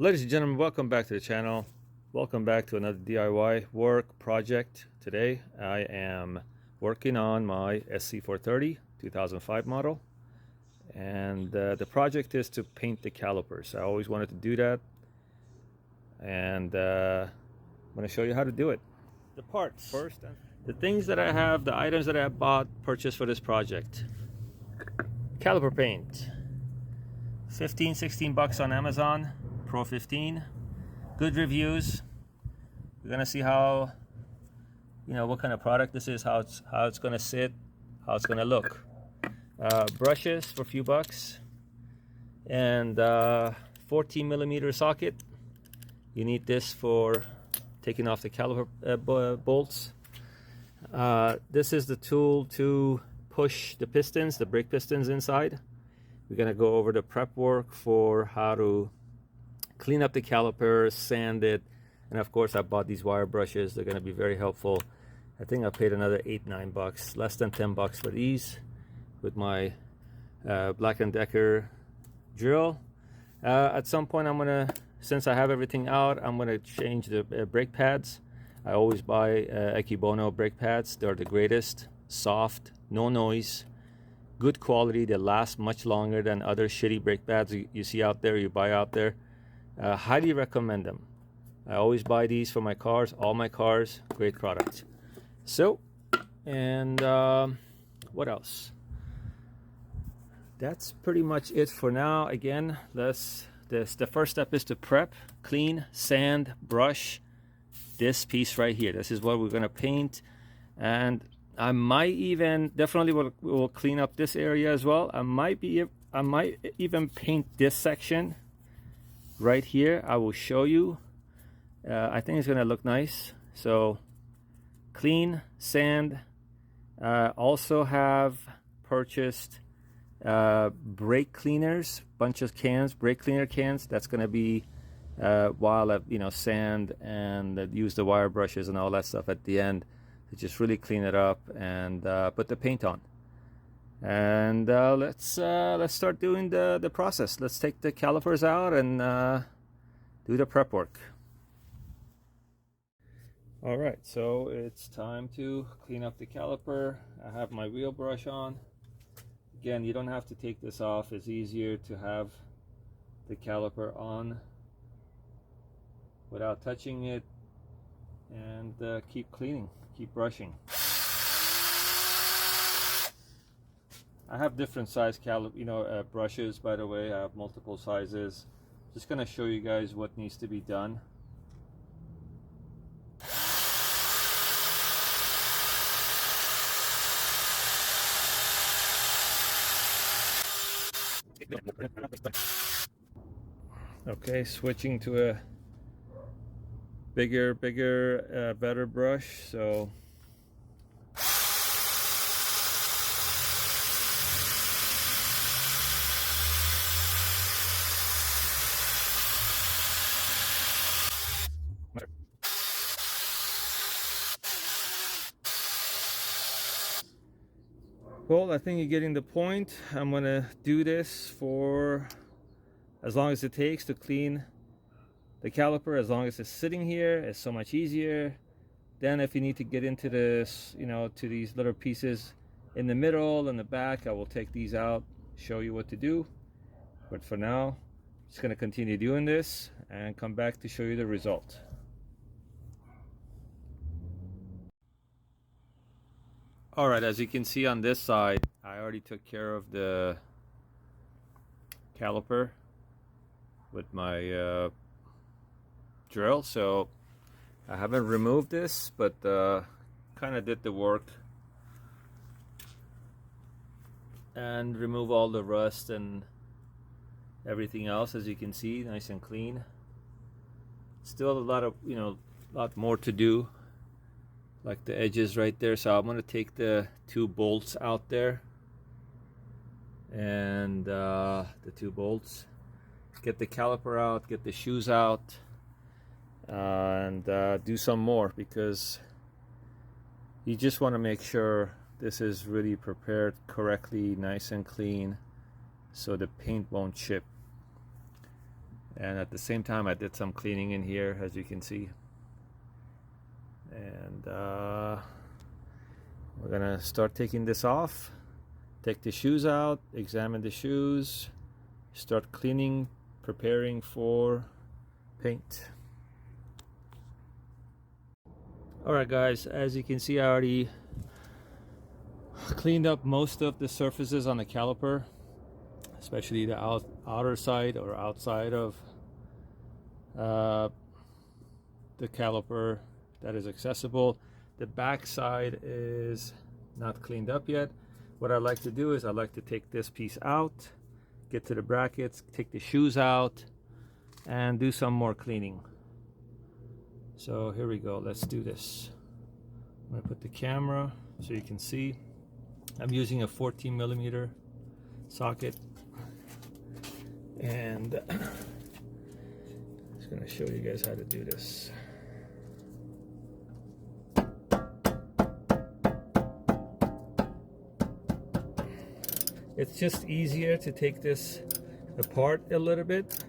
Ladies and gentlemen, welcome back to the channel. Welcome back to another DIY work project. Today I am working on my SC430 2005 model, and the project is to paint the calipers. I always wanted to do that, and I'm going to show you how to do it. The parts first, the things that I have, the items that I bought, purchased for this project. Caliper paint, 16 bucks on Amazon. Pro 15, good reviews. We're gonna see how, what kind of product this is, how it's gonna sit, how it's gonna look. Brushes for a few bucks, and 14mm socket. You need this for taking off the caliper bolts. This is the tool to push the pistons, the brake pistons inside. We're gonna go over the prep work for how to clean up the calipers, sand it, and of course I bought these wire brushes. They're going to be very helpful. I think I paid another $8-9 bucks, less than 10 bucks for these, with my Black & Decker drill. At some point I'm gonna, since I have everything out, I'm gonna change the brake pads. I always buy Ekibono brake pads. They're the greatest, soft, no noise, good quality. They last much longer than other shitty brake pads you see out there, you buy out there. Highly recommend them. I always buy these for my cars, all my cars. Great product. So, and what else? That's pretty much it for now. Again, the first step is to prep, clean, sand, brush this piece right here. This is what we're gonna paint, and I might even will clean up this area as well. I might even paint this section right here. I will show you. I think it's gonna look nice. So clean, sand. Also have purchased brake cleaners, bunch of cans, brake cleaner cans. That's gonna be while I sand and use the wire brushes and all that stuff at the end to just really clean it up and put the paint on. And let's start doing the process. Let's take the calipers out and do the prep work. All right, so it's time to clean up the caliper. I have my wheel brush on. Again, you don't have to take this off. It's easier to have the caliper on without touching it, and keep cleaning, keep brushing. I have different size brushes, by the way. I have multiple sizes. Just gonna show you guys what needs to be done. Okay, switching to a bigger, better brush. So well, I think you're getting the point. I'm gonna do this for as long as it takes to clean the caliper. As long as it's sitting here, it's so much easier. Then if you need to get into this, to these little pieces in the middle and the back, I will take these out, show you what to do. But for now, I'm just gonna continue doing this and come back to show you the result. All right, as you can see on this side, I already took care of the caliper with my drill, so I haven't removed this, but kind of did the work and remove all the rust and everything else. As you can see, nice and clean. Still a lot of lot more to do, like the edges right there. So I'm gonna take the two bolts out there, and the two bolts, get the caliper out, get the shoes out, and do some more, because you just want to make sure this is really prepared correctly, nice and clean, so the paint won't chip. And at the same time I did some cleaning in here, as you can see. And we're gonna start taking this off, take the shoes out, examine the shoes, start cleaning, preparing for paint. Alright guys, as you can see, I already cleaned up most of the surfaces on the caliper, especially the outer side or outside of the caliper that is accessible. The back side is not cleaned up yet. What I like to do is I like to take this piece out, get to the brackets, take the shoes out, and do some more cleaning. So here we go, let's do this. I'm gonna put the camera so you can see. I'm using a 14mm socket, and I'm just gonna show you guys how to do this. It's just easier to take this apart a little bit.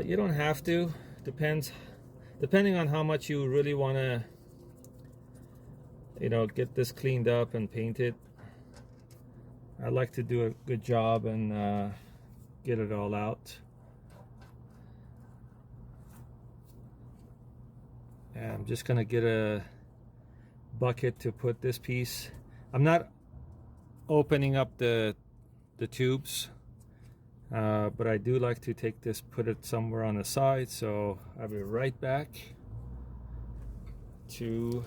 You don't have to, depending on how much you really want to, you know, get this cleaned up and painted. I like to do a good job and get it all out. And I'm just gonna get a bucket to put this piece. I'm not opening up the tubes, but I do like to take this, put it somewhere on the side. So I'll be right back to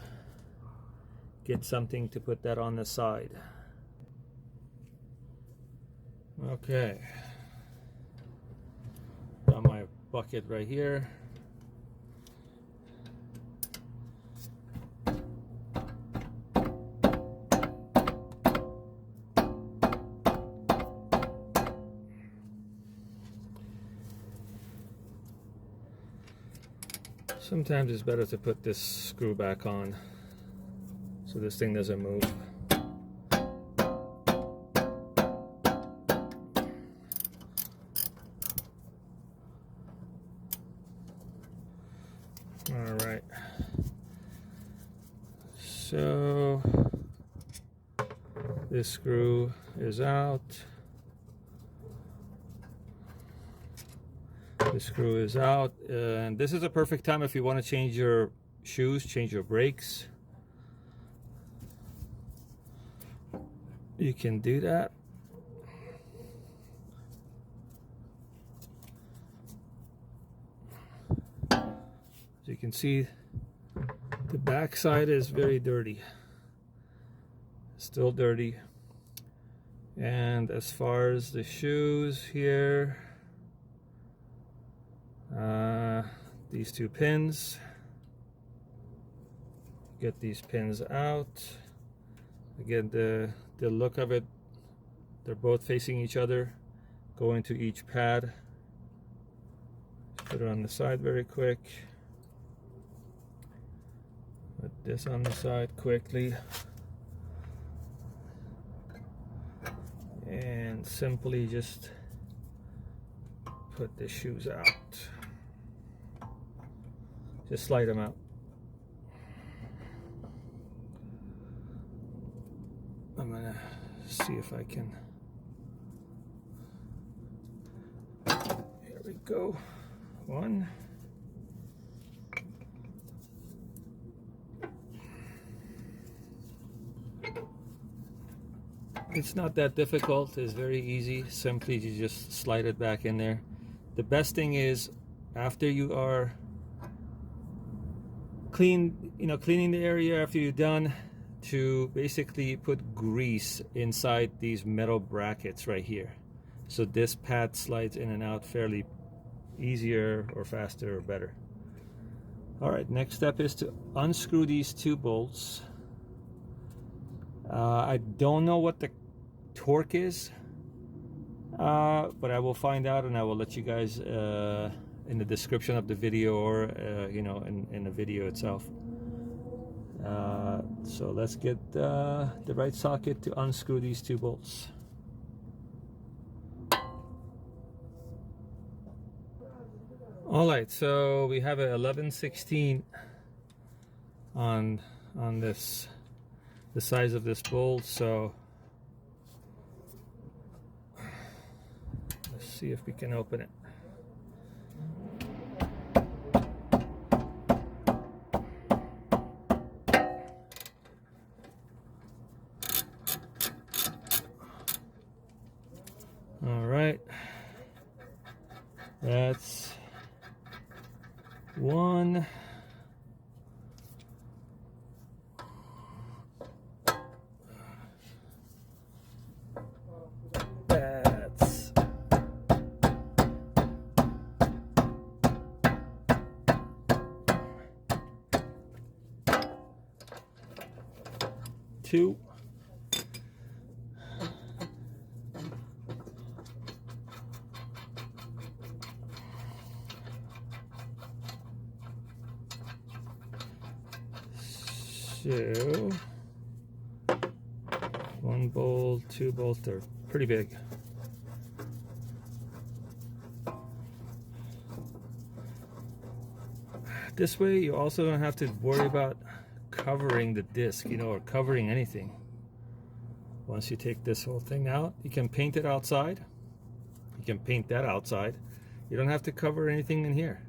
get something to put that on the side. Okay, got my bucket right here. Sometimes it's better to put this screw back on so this thing doesn't move. All right, so this screw is out. The screw is out, and this is a perfect time if you want to change your shoes, change your brakes. You can do that. As you can see, the back side is very dirty, still dirty. And as far as the shoes here, these two pins, get these pins out. Again, the look of it, they're both facing each other. Go into each pad, put it on the side very quick. Put this on the side quickly, and simply just put the shoes out. Just slide them out. I'm gonna see if I can. Here we go. One. It's not that difficult. It's very easy. Simply you just slide it back in there. The best thing is, after you are cleaning the area, after you're done, to basically put grease inside these metal brackets right here, so this pad slides in and out fairly easier or faster or better. All right, next step is to unscrew these two bolts. I don't know what the torque is, but I will find out, and I will let you guys in the description of the video, or in the video itself. So let's get the right socket to unscrew these two bolts. All right, so we have a 11/16 on this, the size of this bolt. So let's see if we can open it. All right, that's one. That's two. So one bolt, two bolts, they're pretty big. This way you also don't have to worry about covering the disc, you know, or covering anything. Once you take this whole thing out, you can paint it outside. You can paint that outside. You don't have to cover anything in here.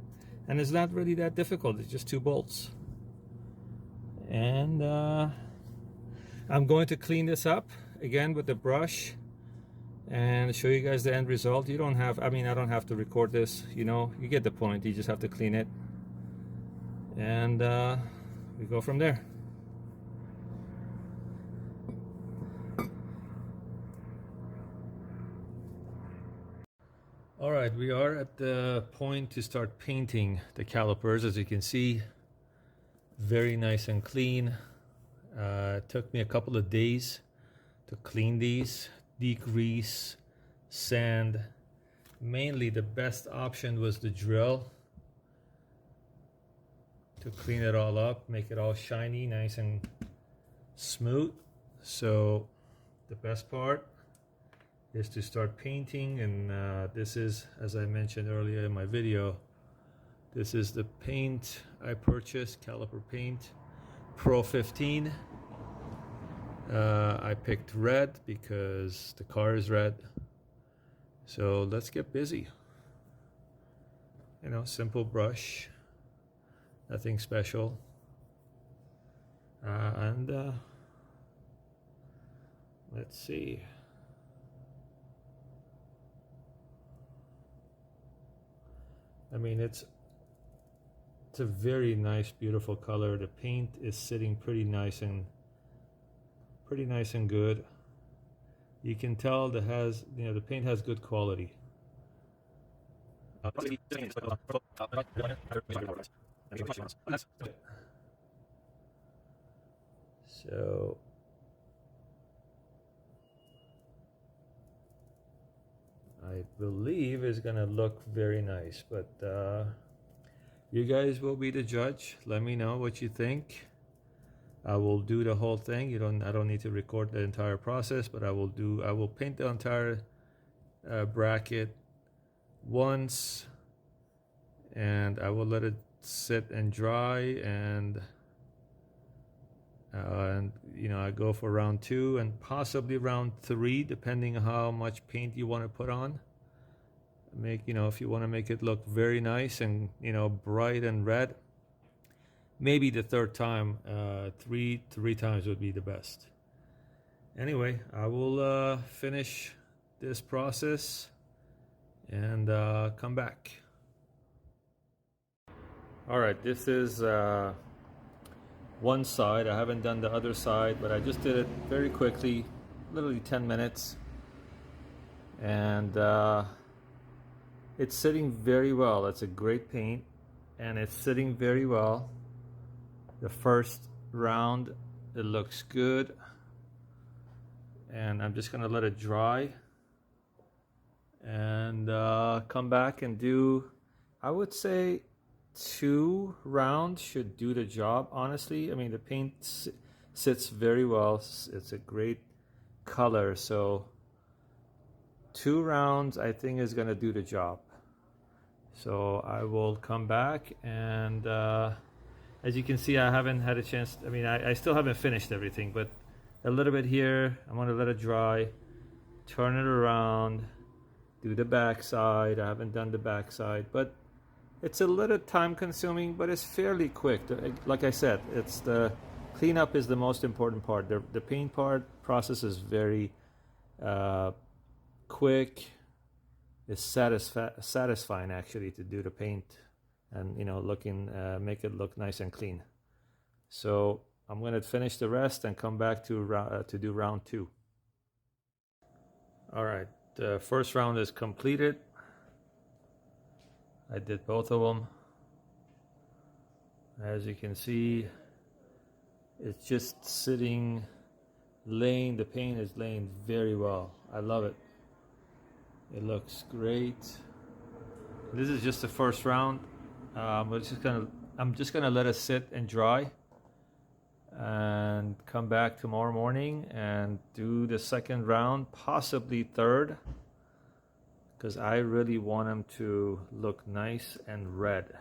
And it's not really that difficult, it's just two bolts. And I'm going to clean this up again with the brush and show you guys the end result. You don't have, I don't have to record this, you know, you get the point. You just have to clean it. And we go from there. All right, we are at the point to start painting the calipers. As you can see, very nice and clean. It took me a couple of days to clean these, degrease, sand. Mainly the best option was the drill to clean it all up, make it all shiny, nice and smooth. So the best part is to start painting, and this is, as I mentioned earlier in my video, this is the paint I purchased, Caliper paint, Pro 15. I picked red because the car is red. So let's get busy. You know, simple brush, nothing special. Let's see. I mean, it's a very nice, beautiful color. The paint is sitting pretty nice and good. You can tell that has, you know, the paint has good quality. So I believe is gonna look very nice, but you guys will be the judge. Let me know what you think. I will do the whole thing. I don't need to record the entire process, but I will paint the entire bracket once, and I will let it sit and dry, and you know, I go for round 2 and possibly round 3, depending on how much paint you want to put on. You know, if you want to make it look very nice and, you know, bright and red, maybe the third time, three times would be the best. Anyway, I will finish this process and come back. All right, this is one side. I haven't done the other side, but I just did it very quickly, literally 10 minutes. And it's sitting very well. It's a great paint, and it's sitting very well. The first round, it looks good, and I'm just gonna let it dry and come back and do, I would say 2 rounds should do the job, honestly. I mean, the paint sits very well. It's a great color, so 2 rounds I think is gonna do the job. So I will come back, and as you can see, I haven't had a chance. I mean, I still haven't finished everything, but a little bit here. I'm gonna let it dry, turn it around, do the back side. I haven't done the back side, but it's a little time consuming, but it's fairly quick. Like I said, it's the cleanup is the most important part. The paint part process is very quick. It's satisfying actually to do the paint and, you know, make it look nice and clean. So I'm going to finish the rest and come back to do round 2. All right, the first round is completed. I did both of them. As you can see, it's just sitting, the paint is laying very well. I love it. It looks great. This is just the first round. I'm just gonna let it sit and dry, and come back tomorrow morning and do the second round, possibly third, because I really want them to look nice and red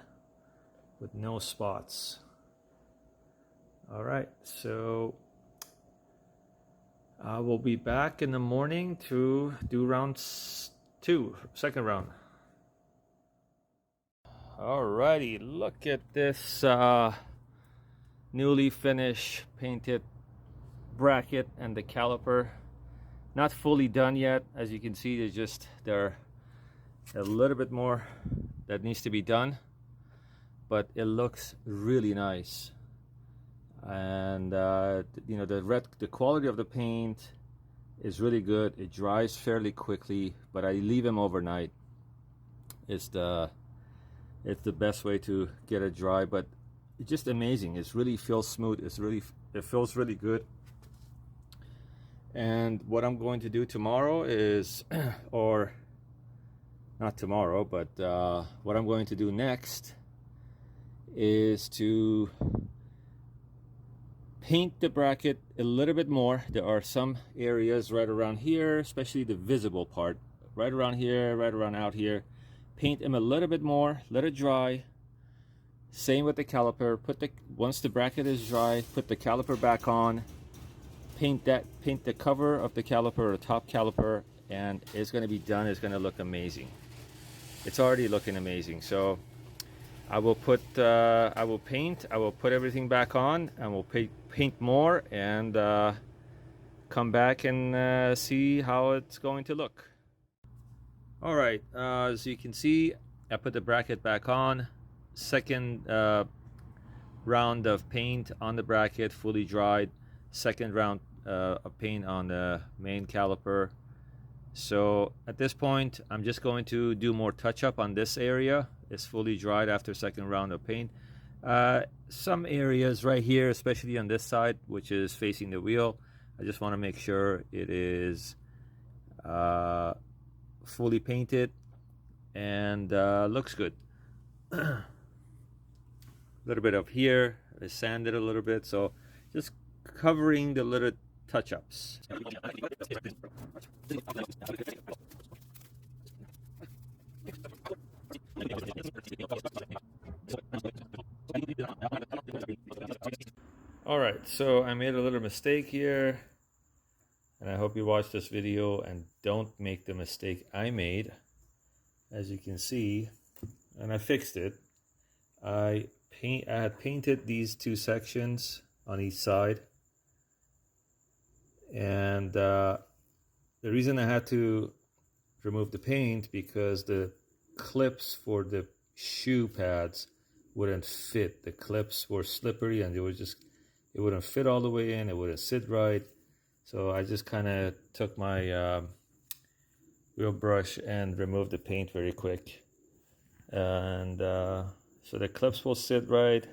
with no spots. All right, so I will be back in the morning to do round 2, second round. Alrighty, look at this newly finished painted bracket and the caliper. Not fully done yet. As you can see, there's a little bit more that needs to be done, but it looks really nice. And you know, the quality of the paint is really good. It dries fairly quickly, but I leave them overnight. It's the best way to get it dry, but it's just amazing. It really feels smooth. It feels really good. And what I'm going to do tomorrow is, or not tomorrow, but what I'm going to do next is to paint the bracket a little bit more. There are some areas right around here, especially the visible part, right around here, right around out here. Paint them a little bit more, let it dry. Same with the caliper. Once the bracket is dry, put the caliper back on, paint the cover of the caliper or the top caliper, and it's going to be done. It's going to look amazing. It's already looking amazing. So I will put I will put everything back on, and we'll paint more, and come back and see how it's going to look. All right, as you can see, I put the bracket back on. Second round of paint on the bracket, fully dried. Second round of paint on the main caliper. So at this point, I'm just going to do more touch up on this area. It's fully dried after second round of paint. Some areas right here, especially on this side, which is facing the wheel, I just want to make sure it is fully painted and looks good. A little bit up here, I sanded a little bit, so just covering the little touch-ups. All right, so I made a little mistake here, and I hope you watch this video and don't make the mistake I made. As you can see, and I fixed it. I had painted these two sections on each side, and the reason I had to remove the paint because the clips for the shoe pads wouldn't fit. The clips were slippery, and it wouldn't fit all the way in. It wouldn't sit right. So I just kind of took my wheel brush and removed the paint very quick, and so the clips will sit right.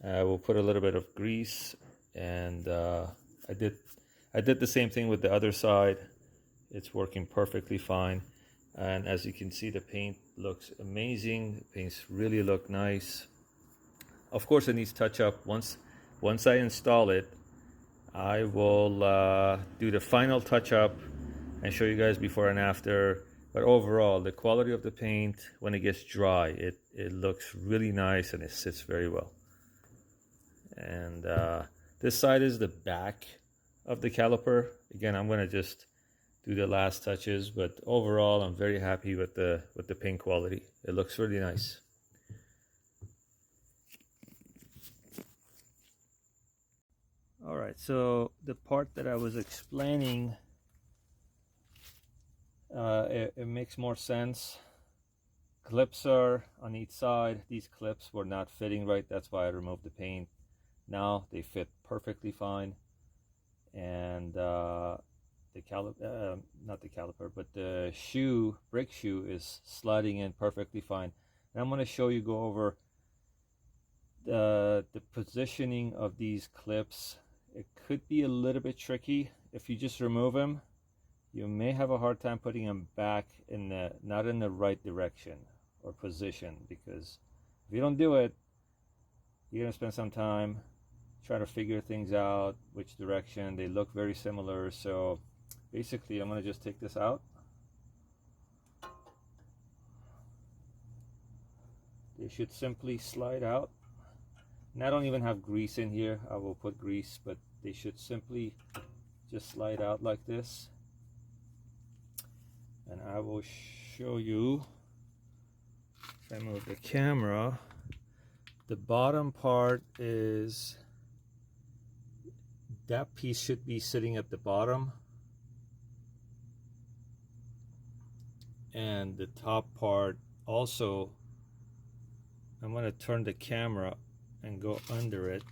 We'll put a little bit of grease, and I did the same thing with the other side. It's working perfectly fine, and as you can see, the paint looks amazing. The paints really look nice. Of course, it needs touch up. Once I install it, I will do the final touch up and show you guys before and after. But overall, the quality of the paint, when it gets dry, it looks really nice and it sits very well. And this side is the back of the caliper. Again, I'm going to just do the last touches, but overall, I'm very happy with the paint quality. It looks really nice. All right, so the part that I was explaining, it makes more sense. Clips are on each side. These clips were not fitting right. That's why I removed the paint. Now they fit perfectly fine. And the not the caliper, but the shoe, brake shoe, is sliding in perfectly fine. And I'm going to show you, go over the positioning of these clips. It could be a little bit tricky. If you just remove them, you may have a hard time putting them back in the, not in the right direction or position, because if you don't do it, you're going to spend some time trying to figure things out, which direction. They look very similar. So basically, I'm going to just take this out. They should simply slide out. And I don't even have grease in here. I will put grease, but they should simply just slide out like this. And I will show you, if I move the camera, the bottom part is, that piece should be sitting at the bottom. And the top part also, I'm going to turn the camera and go under it.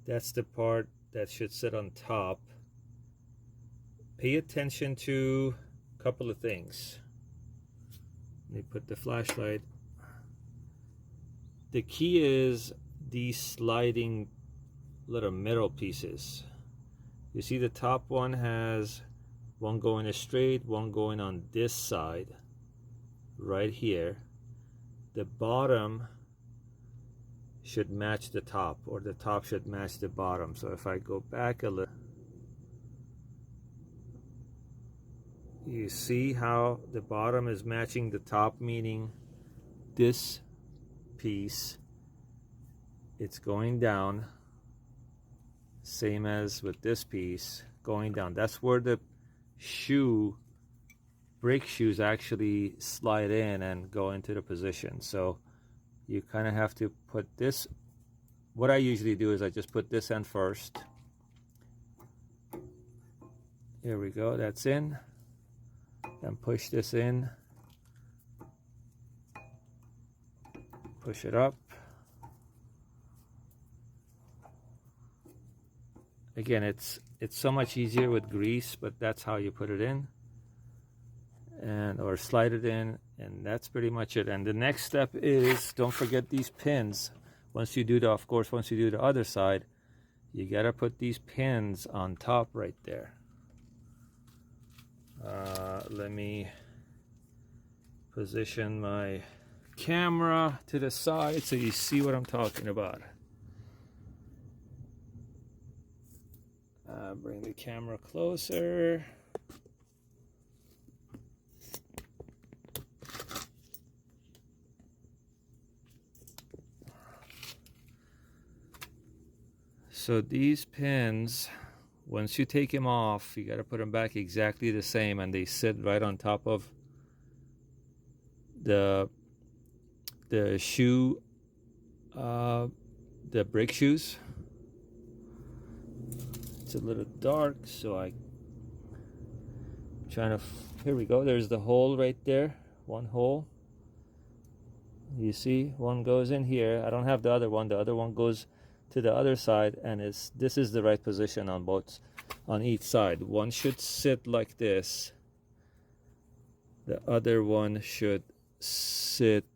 That's the part that should sit on top. Pay attention to a couple of things. Let me put the flashlight. The key is these sliding little metal pieces. You see the top one has one going straight, one going on this side, right here. The bottom should match the top, or the top should match the bottom. So if I go back a little, you see how the bottom is matching the top, meaning this piece, it's going down, same as with this piece going down. That's where the brake shoes actually slide in and go into the position. So you kind of have to put this, what I usually do is I just put this end first. Here we go, that's in. And push this in. Push it up. Again, it's so much easier with grease, but that's how you put it in, and or slide it in, and that's pretty much it. And the next step is, don't forget these pins. Once you do the, of course, once you do the other side, you gotta put these pins on top right there. Let me position my camera to the side so you see what I'm talking about. Bring the camera closer. So these pins, once you take them off, you got to put them back exactly the same, and they sit right on top of the shoe, the brake shoes. It's a little dark, so I'm trying to, here we go, there's the hole right there, one hole. You see, one goes in here. I don't have the other one goes to the other side, and this is the right position on both, on each side. One should sit like this, the other one should sit,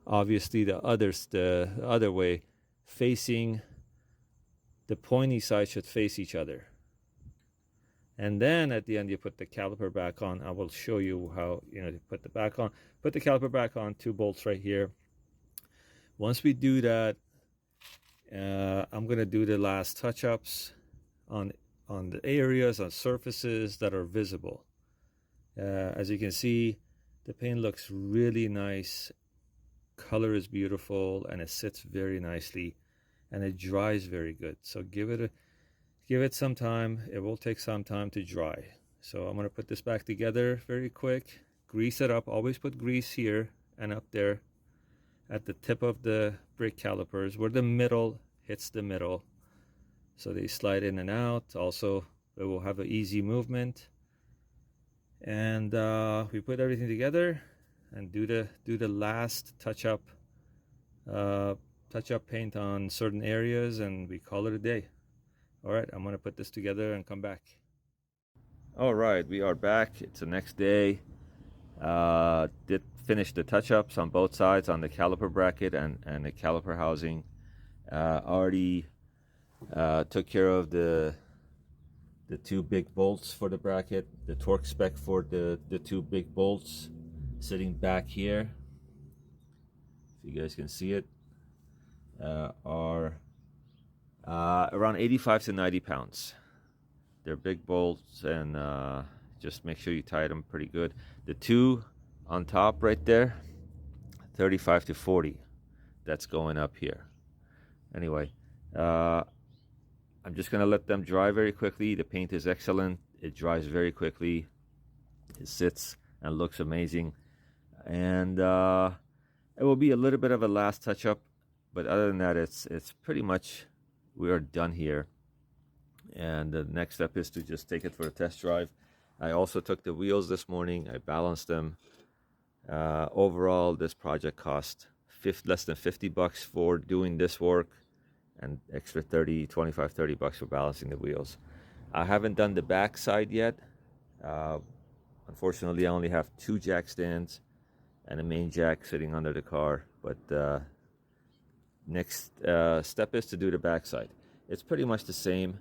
obviously the other way, facing, the pointy side should face each other. And then at the end you put the caliper back on. I will show you how, to put the back on. Put the caliper back on, 2 bolts right here. Once we do that, I'm gonna do the last touch-ups. on the areas, on surfaces that are visible. As you can see, the paint looks really nice, color is beautiful, and it sits very nicely, and it dries very good. So give it some time. It will take some time to dry. So I'm going to put this back together very quick, grease it up. Always put grease here and up there at the tip of the brake calipers where the middle hits the middle, so they slide in and out. Also, it will have an easy movement. And we put everything together and do the last touch up paint on certain areas, and we call it a day. All right, I'm gonna put this together and come back. All right, we are back. It's the next day. Did finish the touch-ups on both sides, on the caliper bracket and the caliper housing. Already took care of the two big bolts for the bracket. The torque spec for the two big bolts sitting back here, if you guys can see it, are around 85 to 90 pounds. They're big bolts, and just make sure you tie them pretty good. The two on top right there, 35 to 40. That's going up here. Anyway, I'm just gonna let them dry very quickly. The paint is excellent. It dries very quickly. It sits and looks amazing. And it will be a little bit of a last touch up, but other than that, it's pretty much, we are done here. And the next step is to just take it for a test drive. I also took the wheels this morning. I balanced them. Overall, this project cost less than 50 bucks for doing this work, and extra 25, 30 bucks for balancing the wheels. I haven't done the back side yet. Unfortunately, I only have 2 jack stands and a main jack sitting under the car. But next step is to do the back side. It's pretty much the same,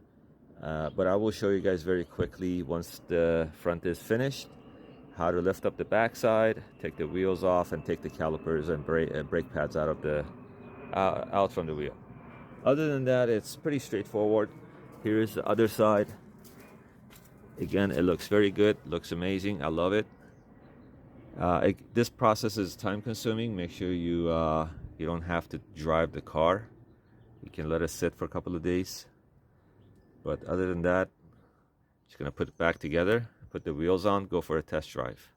but I will show you guys very quickly once the front is finished how to lift up the back side, take the wheels off, and take the calipers and brake pads out from the wheel. Other than that, it's pretty straightforward. Here is the other side. Again, it looks very good, looks amazing. I love it. This process is time consuming. Make sure you don't have to drive the car. You can let it sit for a couple of days. But other than that, just gonna put it back together, put the wheels on, go for a test drive.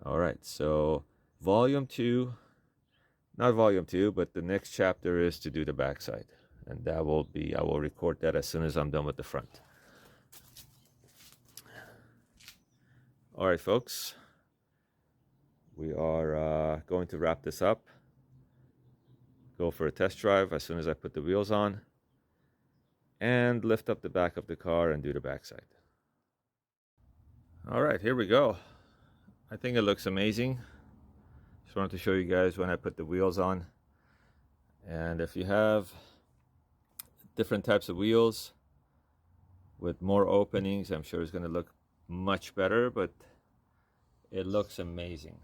All right, so volume 2, not volume 2, but the next chapter is to do the backside, and that will be, I will record that as soon as I'm done with the front. All right, folks, we are going to wrap this up, go for a test drive as soon as I put the wheels on, and lift up the back of the car and do the backside. All right, here we go. I think it looks amazing. Just wanted to show you guys when I put the wheels on. And if you have different types of wheels with more openings, I'm sure it's going to look much better, but it looks amazing.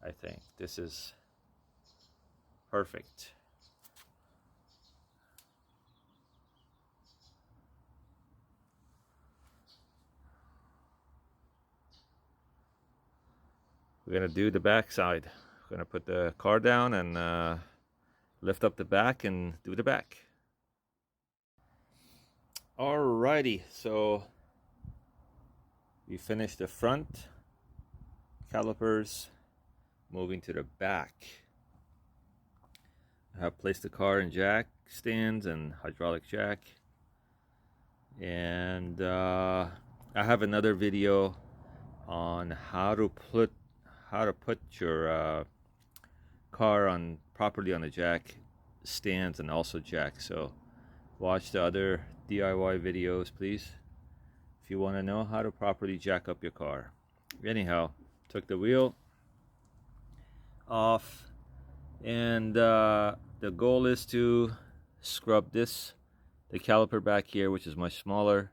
I think this is perfect. We're gonna do the back side. We're gonna put the car down and lift up the back and do the back. Alrighty, so we finished the front calipers, moving to the back. I have placed the car in jack stands and hydraulic jack, and I have another video on how to put your car on properly on the jack stands and also jack. So watch the other DIY videos, please, if you want to know how to properly jack up your car. Anyhow, took the wheel off, and the goal is to scrub the caliper back here, which is much smaller.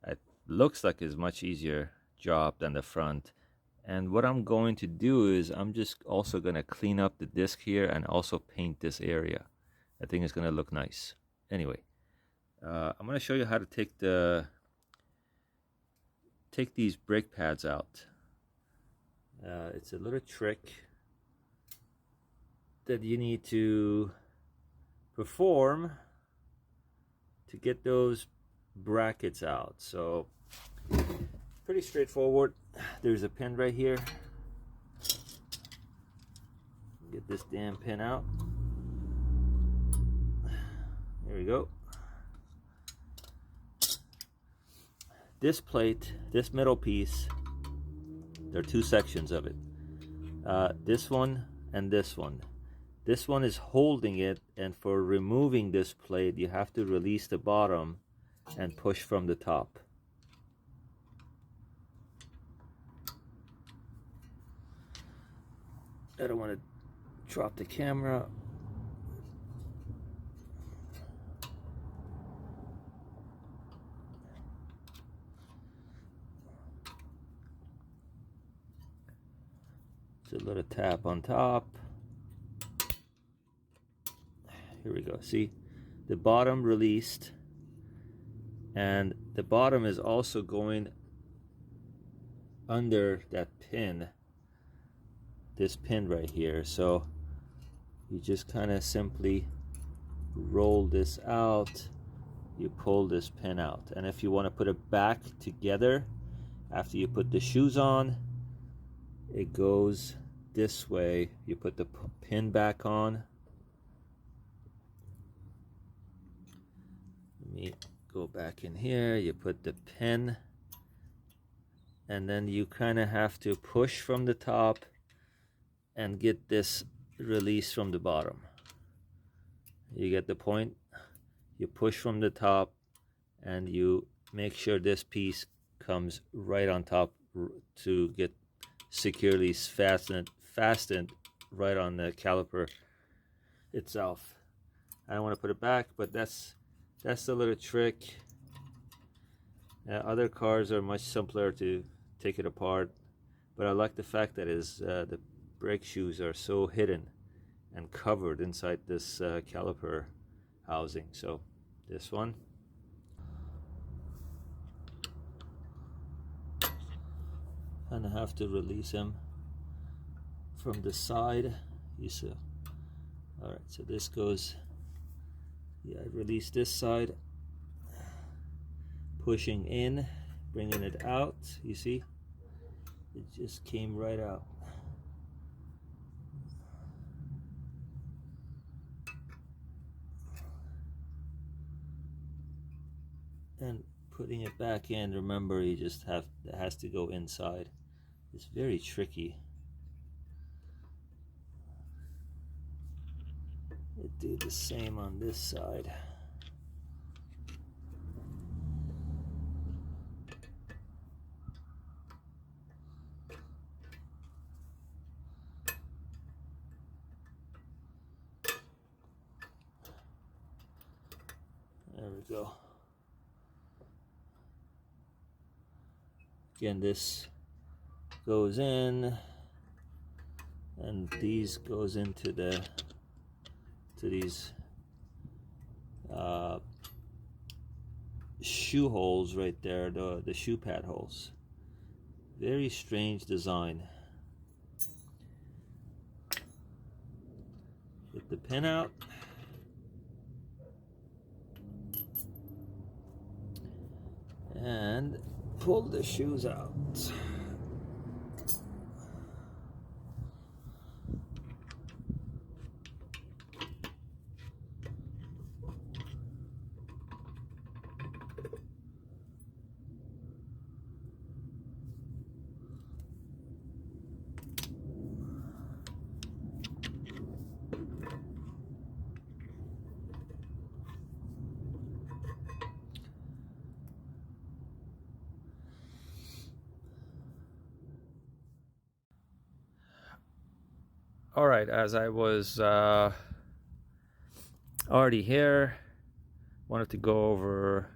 It looks like it's much easier job than the front. And what I'm going to do is I'm just also going to clean up the disc here and also paint this area. I think it's going to look nice. Anyway, I'm going to show you how to take these brake pads out. It's a little trick that you need to perform to get those brackets out. So pretty straightforward. There's a pin right here. Get this damn pin out. There we go. This plate, this middle piece, there are two sections of it. This one and this one. This one is holding it, and for removing this plate, you have to release the bottom and push from the top. I don't want to drop the camera. It's a little tap on top. Here we go. See, the bottom released, and the bottom is also going under that pin, this pin right here. So you just kind of simply roll this out, you pull this pin out, and if you want to put it back together after you put the shoes on, it goes this way. You put the pin back on. Let me go back in here. You put the pin, and then you kind of have to push from the top and get this release from the bottom. You get the point? You push from the top and you make sure this piece comes right on top to get securely fastened right on the caliper itself. I don't want to put it back, but that's the little trick. Other cars are much simpler to take it apart, but I like the fact that the brake shoes are so hidden and covered inside this caliper housing. So this one, kind of have to release him from the side. You see. All right, so this goes. Yeah, release this side, pushing in, bringing it out. You see, it just came right out. And putting it back in, remember, you just it has to go inside. It's very tricky. Do the same on this side. There we go. Again, this goes in, and these goes into these shoe holes right there, the shoe pad holes. Very strange design. Get the pin out. And pull the shoes out. All right, as I was already here, wanted to go over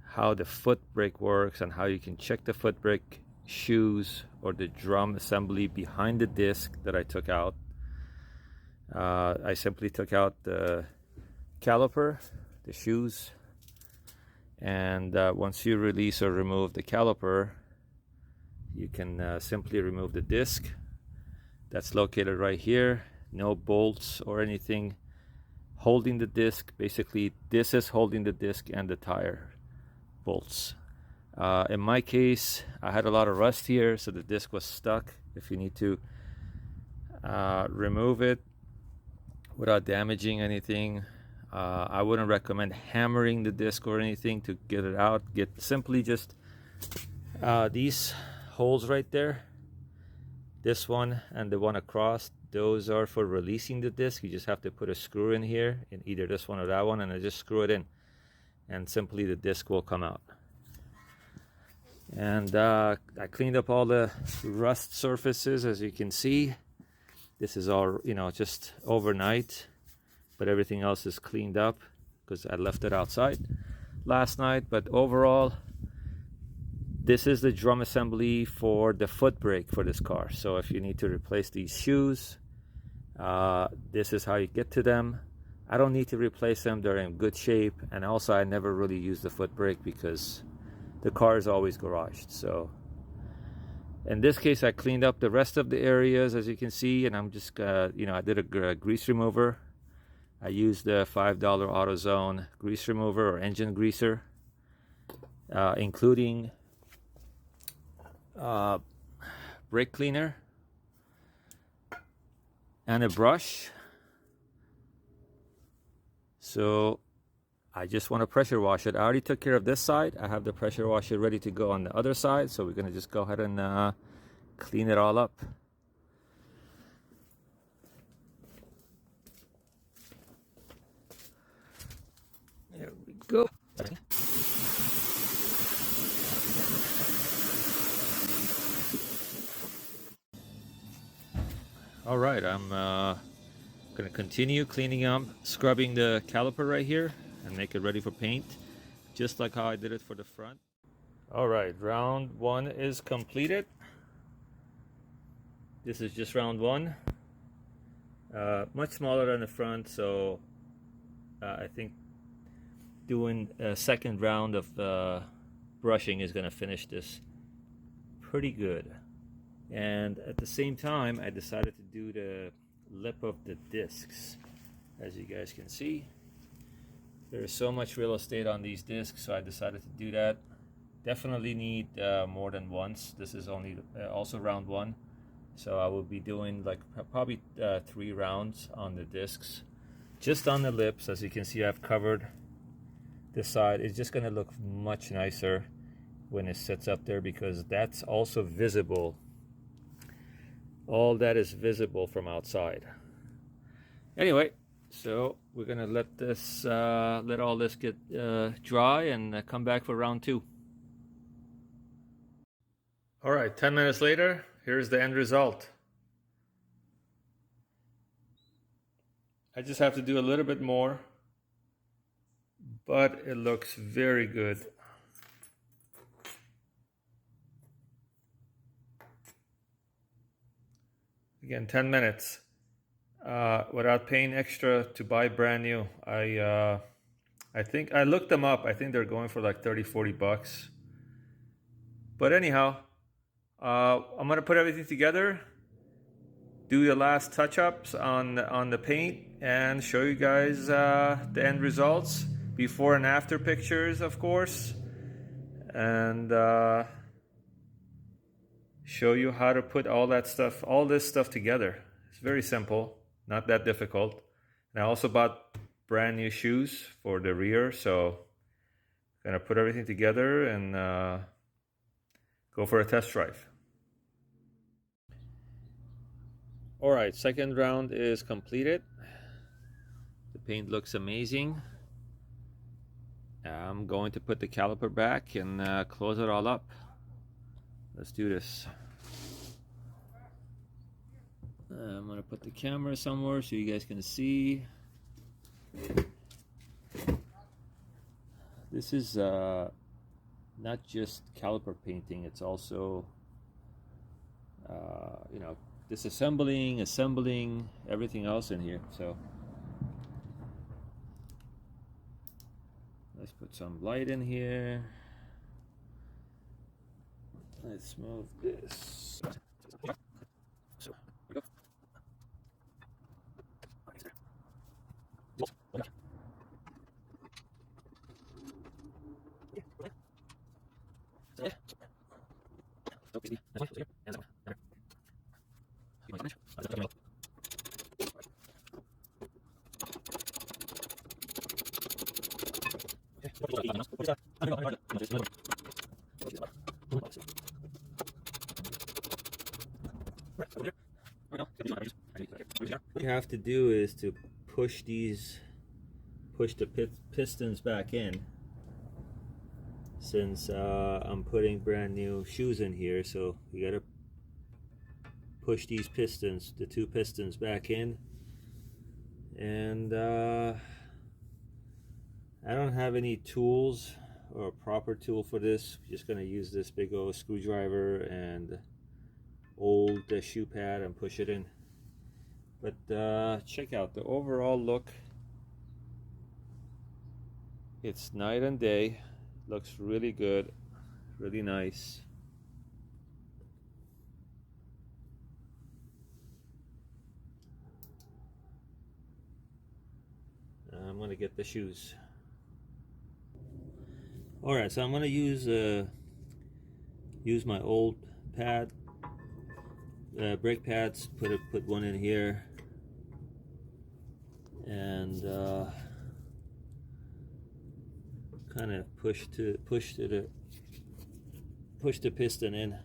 how the foot brake works and how you can check the foot brake shoes or the drum assembly behind the disc that I took out. I simply took out the caliper, the shoes And once you release or remove the caliper, you can simply remove the disc that's located right here. No bolts or anything holding the disc. Basically, this is holding the disc and the tire bolts. In my case, I had a lot of rust here, so the disc was stuck. If you need to remove it without damaging anything, I wouldn't recommend hammering the disc or anything to get it out. Get simply just these holes right there, this one and the one across, those are for releasing the disc. You just have to put a screw in here, in either this one or that one, and I just screw it in, and simply the disc will come out. And I cleaned up all the rust surfaces, as you can see. This is all, you know, just overnight, but everything else is cleaned up because I left it outside last night. But overall, this is the drum assembly for the foot brake for this car. So if you need to replace these shoes, this is how you get to them. I don't need to replace them, they're in good shape. And also, I never really use the foot brake because the car is always garaged. So in this case, I cleaned up the rest of the areas, as you can see, and I'm just you know, I did a grease remover. I used the $5 AutoZone grease remover or engine greaser, including brake cleaner and a brush. So I just want to pressure wash it. I already took care of this side. I have the pressure washer ready to go on the other side, so we're going to just go ahead and clean it all up. There we go. All right, I'm going to continue cleaning up, scrubbing the caliper right here and make it ready for paint, just like how I did it for the front. All right, round one is completed. This is just round one. Much smaller than the front, so I think doing a second round of brushing is going to finish this pretty good. And at the same time, I decided to do the lip of the discs. As you guys can see, there is so much real estate on these discs, so I decided to do that. Definitely need more than once. This is only also round one, so I will be doing like probably 3 rounds on the discs. Just on the lips, as you can see, I've covered this side. It's just going to look much nicer when it sits up there, because that's also visible. All that is visible from outside. Anyway, so we're gonna let this let all this get dry and come back for round 2. All right, 10 minutes later, here's the end result. I just have to do a little bit more, but it looks very good. Again, 10 minutes without paying extra to buy brand new. I think I looked them up. I think they're going for like 30-40 bucks. But anyhow, I'm gonna put everything together, do the last touch-ups on the paint, and show you guys the end results, before and after pictures, of course, and show you how to put all this stuff together. It's very simple, not that difficult. And I also bought brand new shoes for the rear, so I'm gonna put everything together and go for a test drive. All right, second round is completed. The paint looks amazing. I'm going to put the caliper back and close it all up. Let's do this. I'm gonna put the camera somewhere so you guys can see. This is not just caliper painting, it's also you know, disassembling, assembling, everything else in here. So Let's put some light in here. Let's move this. So, here we go. What you have to do is to push the pistons back in, since I'm putting brand new shoes in here, so you gotta push these pistons, the two pistons, back in. And I don't have any tools or a proper tool for this. I'm just gonna use this big old screwdriver and old shoe pad and push it in. But check out the overall look. It's night and day. Looks really good, really nice. I'm gonna get the shoes. All right, so I'm gonna use my old pad, brake pads. Put one in here, and kind of push the piston in.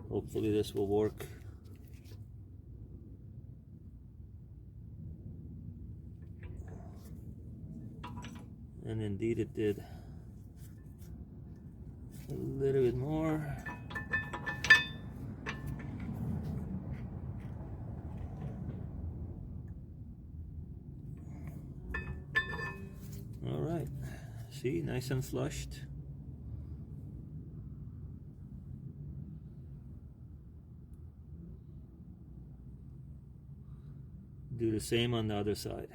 Hopefully this will work. And indeed it did. A little bit more. All right, see, nice and flushed. Do the same on the other side.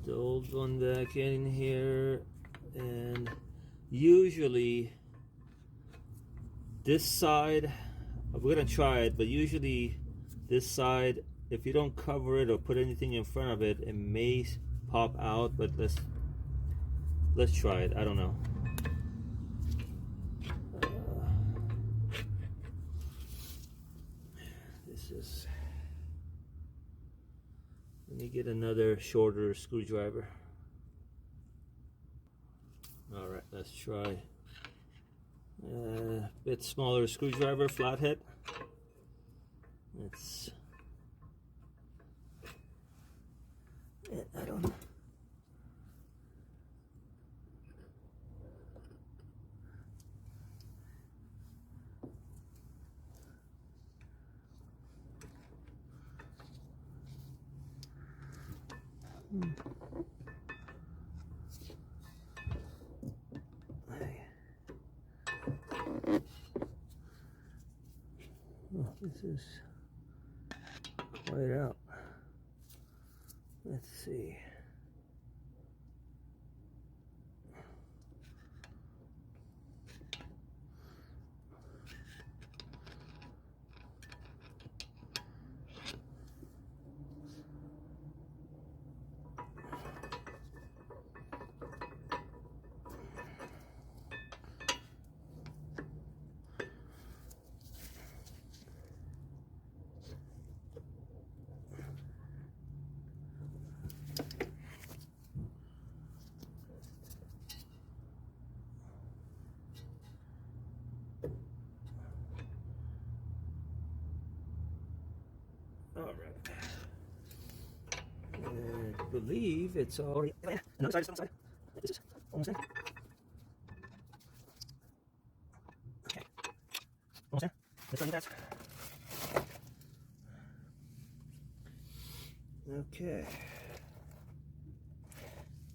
The old one back in here, and usually this side, we're gonna try it, but usually this side, if you don't cover it or put anything in front of it, it may pop out. But let's try it. I don't know. Let me get another shorter screwdriver. All right, let's try a bit smaller screwdriver, flathead. It's, I don't know. Oh, this is quite out. Let's see. All right. I believe it's already. Another side. This is almost in. Okay. Almost in. Let's undo that. Okay.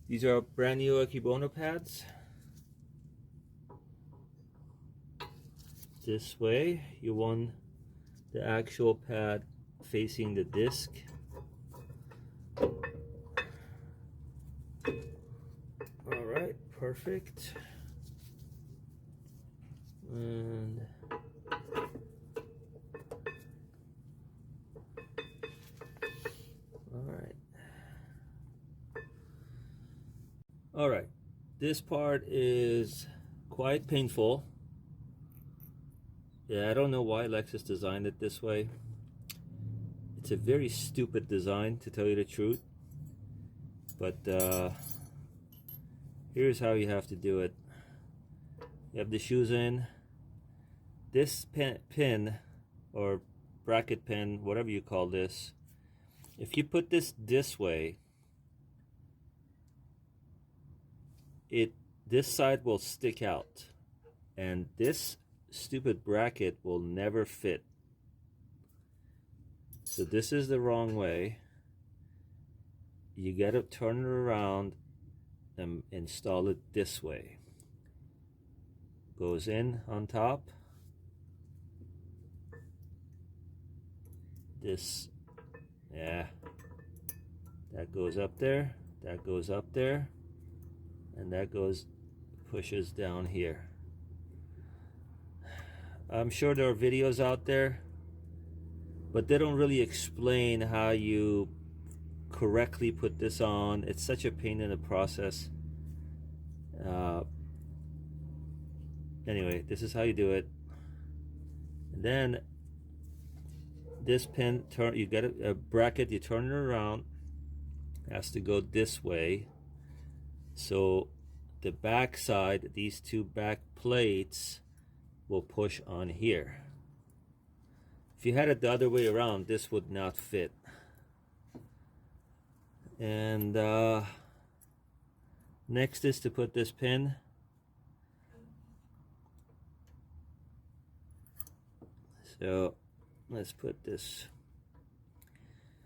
These are brand new Akebono pads. This way, you want the actual pad facing the disc. All right, perfect. And all right, this part is quite painful. Yeah, I don't know why Lexus designed it this way. It's a very stupid design, to tell you the truth. But here's how you have to do it. You have the shoes in. This pin or bracket pin, whatever you call this, if you put this way, this side will stick out, and this stupid bracket will never fit. So this is the wrong way. You gotta turn it around and install it this way. Goes in on top. This, yeah, that goes up there, that goes up there, and that pushes down here. I'm sure there are videos out there, but they don't really explain how you correctly put this on. It's such a pain in the process. Anyway, this is how you do it. And then this pin, you get a bracket, you turn it around, it has to go this way. So the back side, these two back plates will push on here. If you had it the other way around, this would not fit. And next is to put this pin. So let's put this.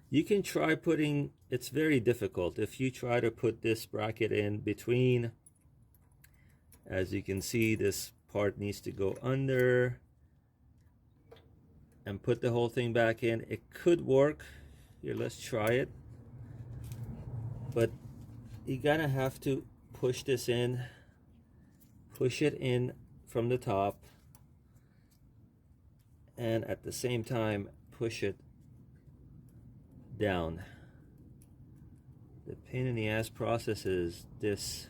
You can try putting, it's very difficult. If you try to put this bracket in between, as you can see, this part needs to go under and put the whole thing back in. It could work. Here, let's try it. But you gotta have to push this in, push it in from the top, and at the same time push it down. The pain in the ass process is this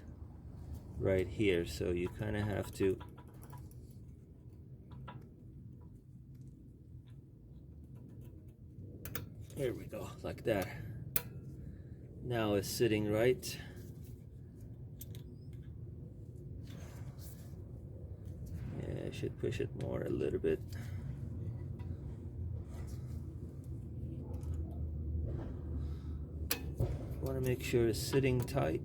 right here, so you kind of have to here we go, like that. Now it's sitting right. Yeah, I should push it more a little bit. Want to make sure it's sitting tight.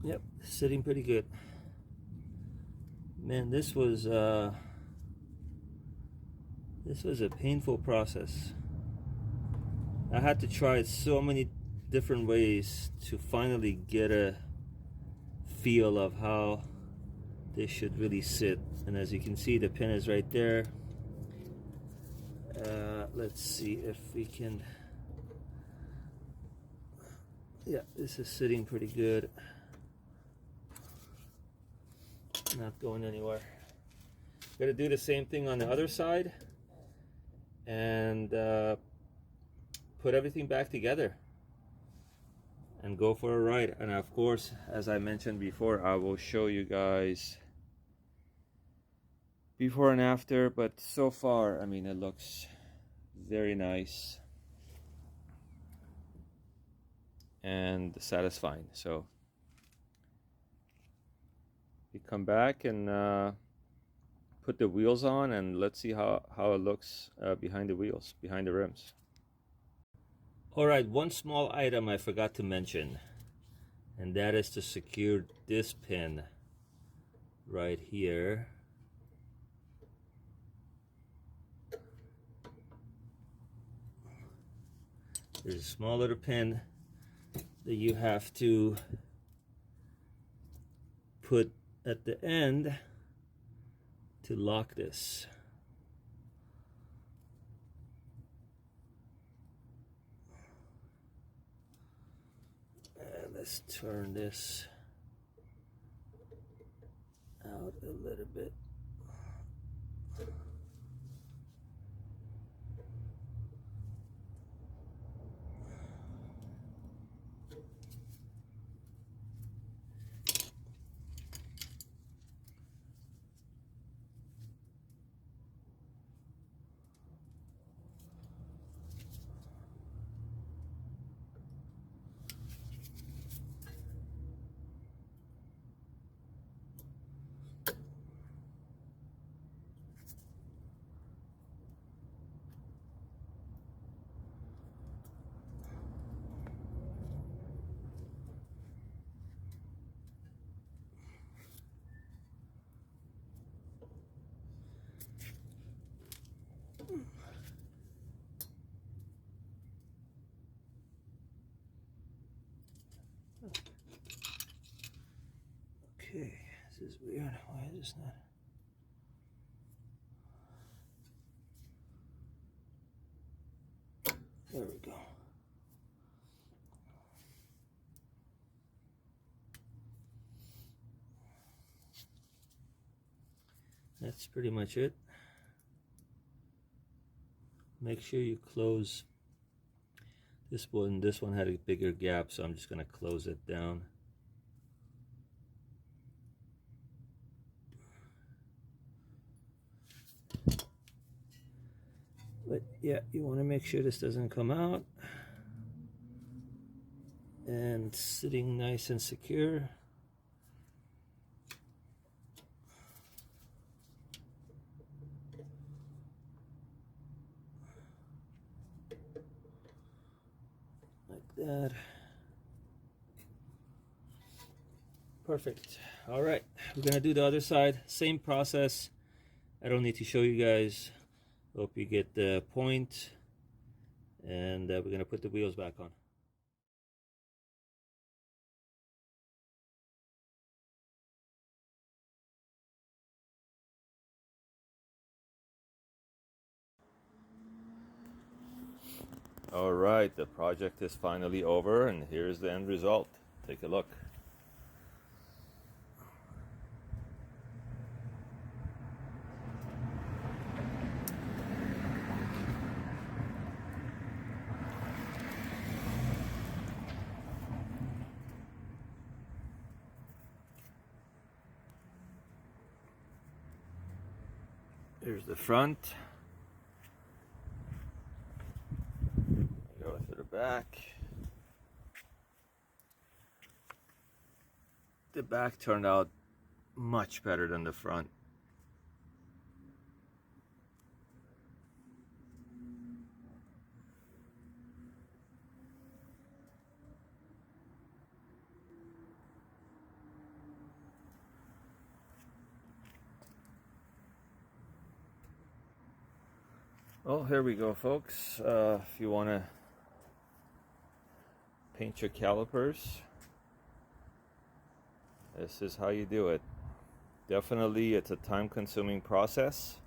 Yep, sitting pretty good. Man, this was a painful process. I had to try so many different ways to finally get a feel of how this should really sit. And as you can see, the pin is right there. Let's see if we can. Yeah, this is sitting pretty good. Not going anywhere. Got to do the same thing on the other side and put everything back together and go for a ride. And of course, as I mentioned before, I will show you guys before and after. But so far, I mean, it looks very nice and satisfying. So we come back and put the wheels on, and let's see how it looks behind the wheels, behind the rims. All right, one small item I forgot to mention, and that is to secure this pin right here. There's a small little pin that you have to put at the end to lock this. And let's turn this out a little bit. Okay, this is weird. Why is this not? There we go. That's pretty much it. Make sure you close this one. This one had a bigger gap, so I'm just going to close it down. But yeah, you want to make sure this doesn't come out. And sitting nice and secure. Like that. Perfect. All right, we're gonna do the other side. Same process. I don't need to show you guys. Hope you get the point. And we're gonna put the wheels back on. All right, the project is finally over, and here's the end result. Take a look. Here's the front. Go to the back. The back turned out much better than the front. Well, here we go, folks. If you want to paint your calipers, this is how you do it. Definitely, it's a time-consuming process,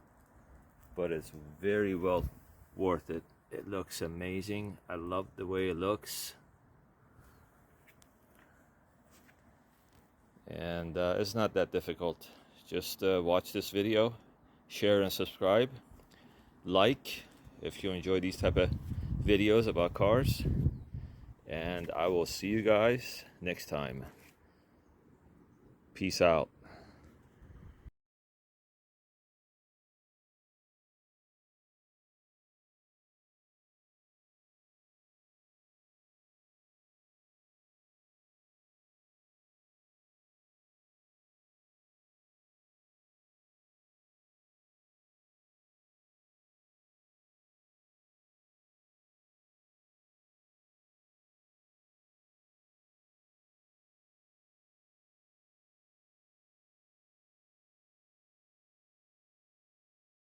but it's very well worth it. It looks amazing. I love the way it looks. And it's not that difficult. Just watch this video, share and subscribe. Like if you enjoy these type of videos about cars, and I will see you guys next time. Peace out.